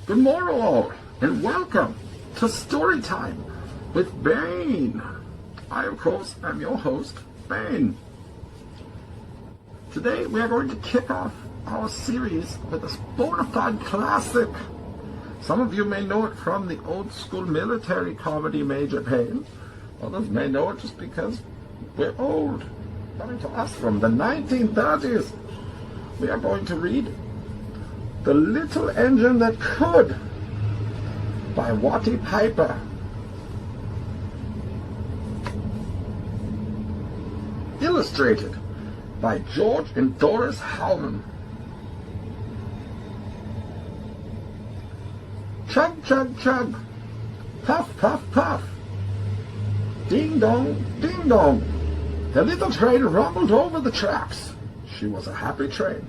Good Morrow All, and welcome to Storytime with Bane. I, of course, am your host, Bane. Today we are going to kick off our series with a bona fide classic. Some of you may know it from the old school military comedy Major Bane. Others may know it just because we're old. Coming to us from the 1930s. We are going to read The Little Engine That Could by Watty Piper. Illustrated by George and Doris Howman. Chug, chug, chug. Puff, puff, puff. Ding dong, ding dong. The little train rumbled over the tracks. She was a happy train.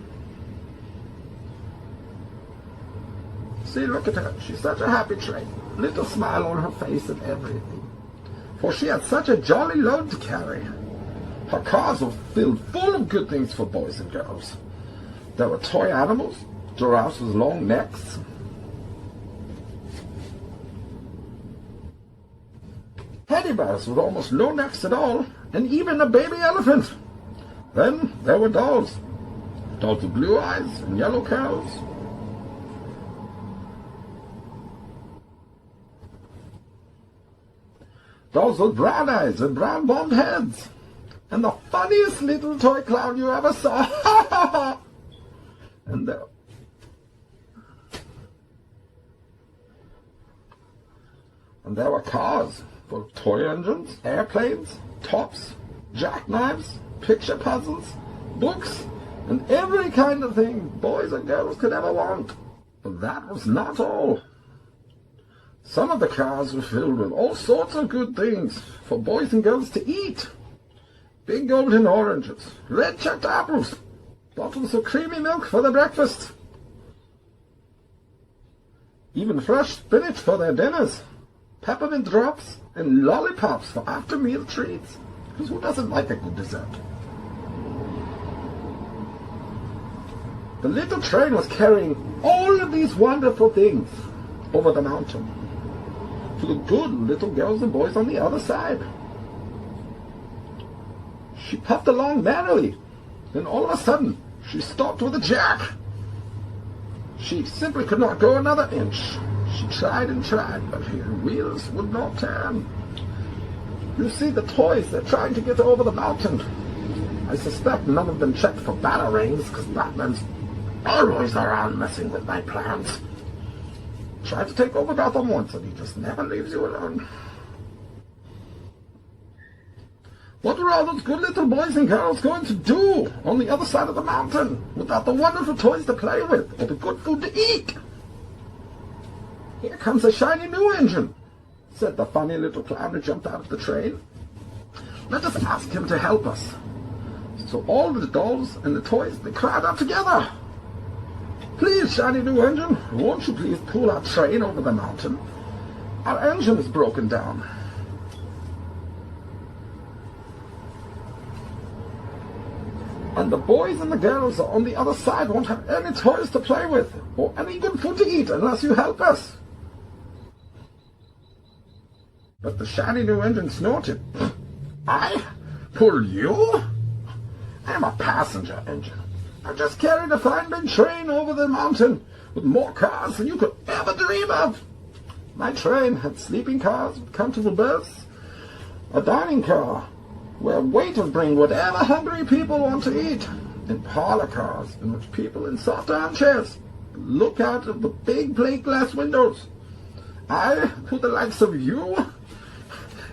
See, look at her. She's such a happy train. Little smile on her face and everything. For she had such a jolly load to carry. Her cars were filled full of good things for boys and girls. There were toy animals, giraffes with long necks, teddy bears with almost no necks at all, and even a baby elephant. Then there were dolls. Dolls with blue eyes and yellow curls. Dolls with brown eyes and brown blonde heads. And the funniest little toy clown you ever saw. And there were cars full of toy engines, airplanes, tops, jackknives, picture puzzles, books, and every kind of thing boys and girls could ever want. But that was not all. Some of the cars were filled with all sorts of good things for boys and girls to eat. Big golden oranges, red checked apples, bottles of creamy milk for their breakfast, even fresh spinach for their dinners, peppermint drops, and lollipops for after-meal treats. Because who doesn't like a good dessert? The little train was carrying all of these wonderful things over the mountain to the good little girls and boys on the other side. She puffed along merrily. Then all of a sudden, she stopped with a jerk. She simply could not go another inch. She tried and tried, but her wheels would not turn. You see, the toys, they're trying to get over the mountain. I suspect none of them checked for batarangs, because Batman's always around messing with my plans. Tried to take over Gotham once, and he just never leaves you alone. What were all those good little boys and girls going to do on the other side of the mountain without the wonderful toys to play with or the good food to eat? Here comes a shiny new engine, said the funny little clown who jumped out of the train. Let us ask him to help us. So all the dolls and the toys, they cried out together. Please, shiny new engine, won't you please pull our train over the mountain? Our engine is broken down. And the boys and the girls on the other side won't have any toys to play with or any good food to eat unless you help us. But the shiny new engine snorted. I pull you? I'm a passenger engine. I just carried a fine big train over the mountain with more cars than you could ever dream of. My train had sleeping cars with comfortable berths, a dining car where waiters bring whatever hungry people want to eat, and parlor cars in which people in soft armchairs look out of the big plate glass windows. I, who the likes of you?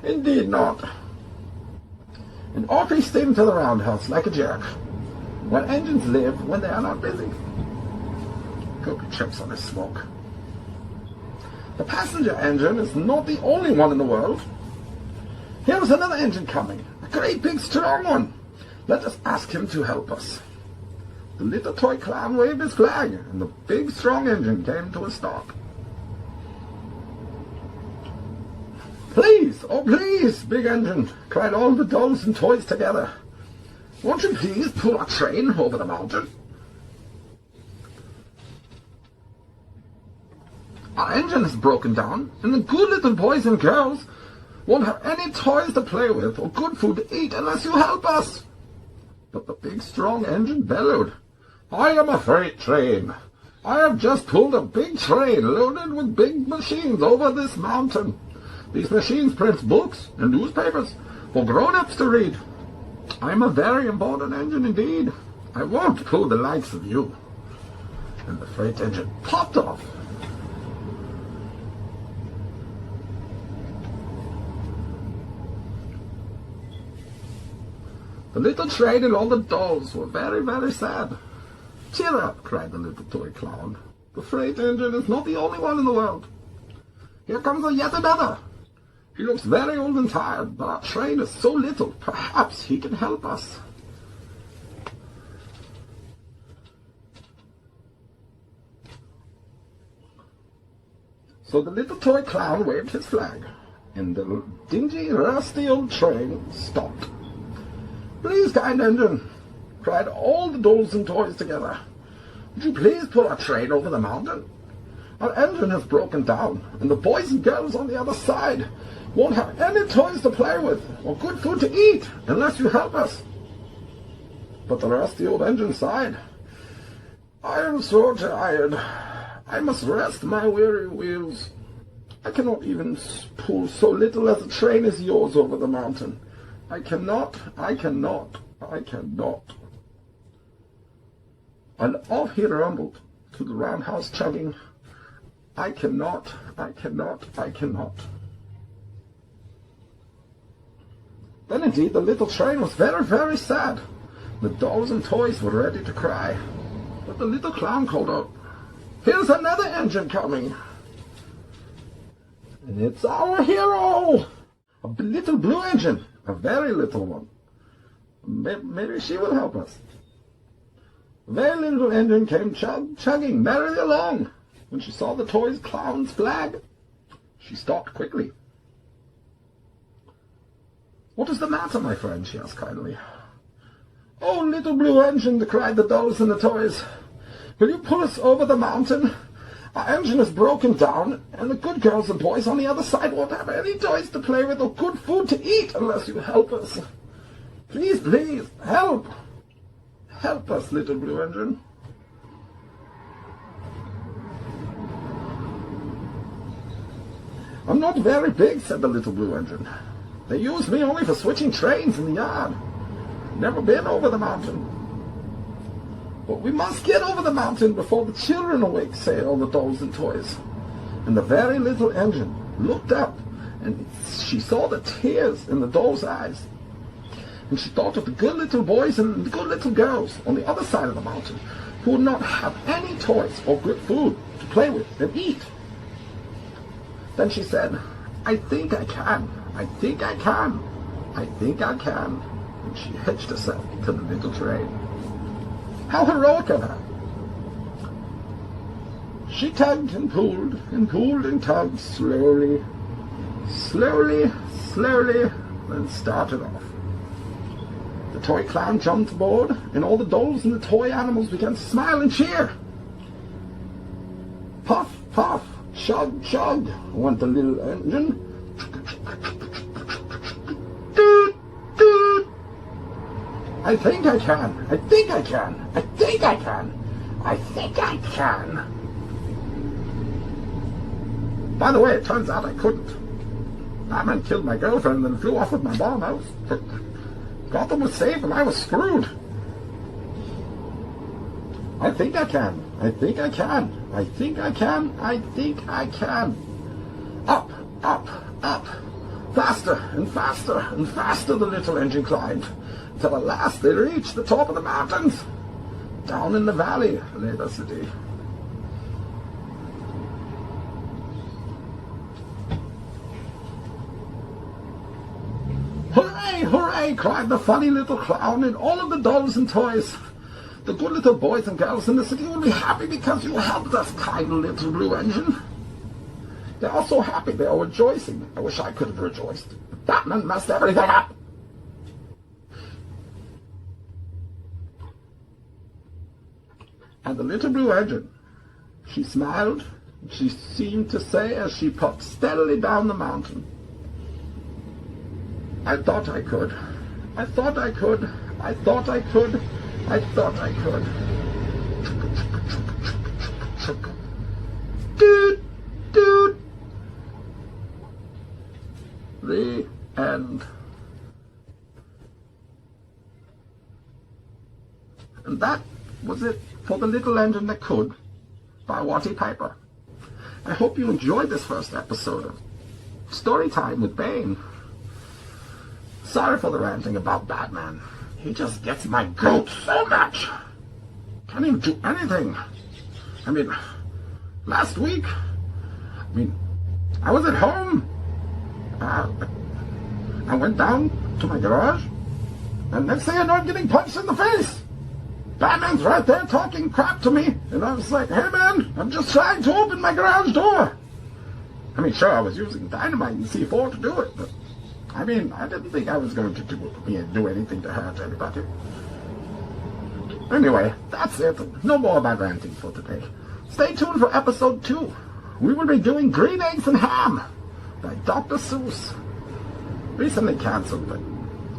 Indeed not. And off he steamed to the roundhouse like a jerk, where engines live when they are not busy. Hope he chokes on his smoke. The passenger engine is not the only one in the world. Here is another engine coming, a great big strong one. Let us ask him to help us. The little toy clown waved his flag, and the big strong engine came to a stop. Please, oh please, big engine, cried all the dolls and toys together. Won't you please pull our train over the mountain? Our engine is broken down, and the good little boys and girls won't have any toys to play with or good food to eat unless you help us." But the big strong engine bellowed, "I am a freight train. I have just pulled a big train loaded with big machines over this mountain. These machines print books and newspapers for grown-ups to read. I am a very important engine indeed. I won't pull the likes of you." And the freight engine popped off. The little train and all the dolls were very, very sad. "Cheer up," cried the little toy clown. "The freight engine is not the only one in the world. Here comes yet another. He looks very old and tired, but our train is so little, perhaps he can help us." So the little toy clown waved his flag, and the dingy, rusty old train stopped. "Please, kind engine," cried all the dolls and toys together, "would you please pull our train over the mountain? Our engine has broken down, and the boys and girls on the other side won't have any toys to play with or good food to eat unless you help us." But the rusty old engine sighed. "I am so tired. I must rest my weary wheels. I cannot even pull so little as a train as yours over the mountain. I cannot. And off he rumbled to the roundhouse chugging, I cannot. Then indeed the little train was very, very sad. The dolls and toys were ready to cry. But the little clown called out, "Here's another engine coming. And it's our hero! A little blue engine, a very little one. Maybe she will help us." The very little engine came chugging merrily along. When she saw the toy clown's flag, she stopped quickly. "What is the matter, my friend?" she asked kindly. "Oh, little blue engine," cried the dolls and the toys, "will you pull us over the mountain? Our engine is broken down, and the good girls and boys on the other side won't have any toys to play with or good food to eat unless you help us. Please, help! Help us, little blue engine." "I'm not very big," said the little blue engine. "They use me only for switching trains in the yard. Never been over the mountain." "But we must get over the mountain before the children awake," say all the dolls and toys. And the very little engine looked up, and she saw the tears in the dolls' eyes. And she thought of the good little boys and the good little girls on the other side of the mountain who would not have any toys or good food to play with and eat. Then she said, I think I can. And she hitched herself to the little train. How heroic of her! She tugged and pulled and tugged slowly, then started off. The toy clown jumped aboard, and all the dolls and the toy animals began to smile and cheer. Puff, puff, chug, chug, went the little engine. Doot, doot. I think I can. By the way, it turns out I couldn't. Batman killed my girlfriend and then flew off with my bomb house. Gotham was safe and I was screwed. I think I can. Up, up, up. Faster and faster and faster the little engine climbed, until at last they reached the top of the mountains. Down in the valley lay the city. Hooray, hooray, cried the funny little clown and all of the dolls and toys. The good little boys and girls in the city will be happy because you helped us, kind little blue engine. They're all so happy, they are rejoicing. I wish I could have rejoiced. Batman messed everything up. And the little blue engine, she smiled she seemed to say as she puffed steadily down the mountain. I thought I could. I thought I could. I thought I could. I thought I could. Dude, dude. The end. And that was it for The Little Engine That Could by Watty Piper. I hope you enjoyed this first episode of Storytime with Bane. Sorry for the ranting about Batman. He just gets my goat so much. Can't even do anything. I mean, last week, I was at home. I went down to my garage, and next thing I know, I'm getting punched in the face. Batman's right there talking crap to me, and I was like, hey man, I'm just trying to open my garage door. Sure, I was using dynamite and C4 to do it, but I didn't think I was going to do anything to hurt anybody. Anyway, that's it. No more about ranting for today. Stay tuned for episode 2. We will be doing Green Eggs and Ham by Dr. Seuss. Recently cancelled, but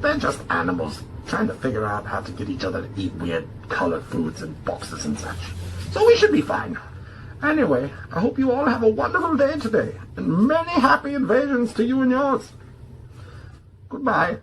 they're just animals trying to figure out how to get each other to eat weird colored foods in boxes and such. So we should be fine. Anyway, I hope you all have a wonderful day today, and many happy invasions to you and yours. Goodbye.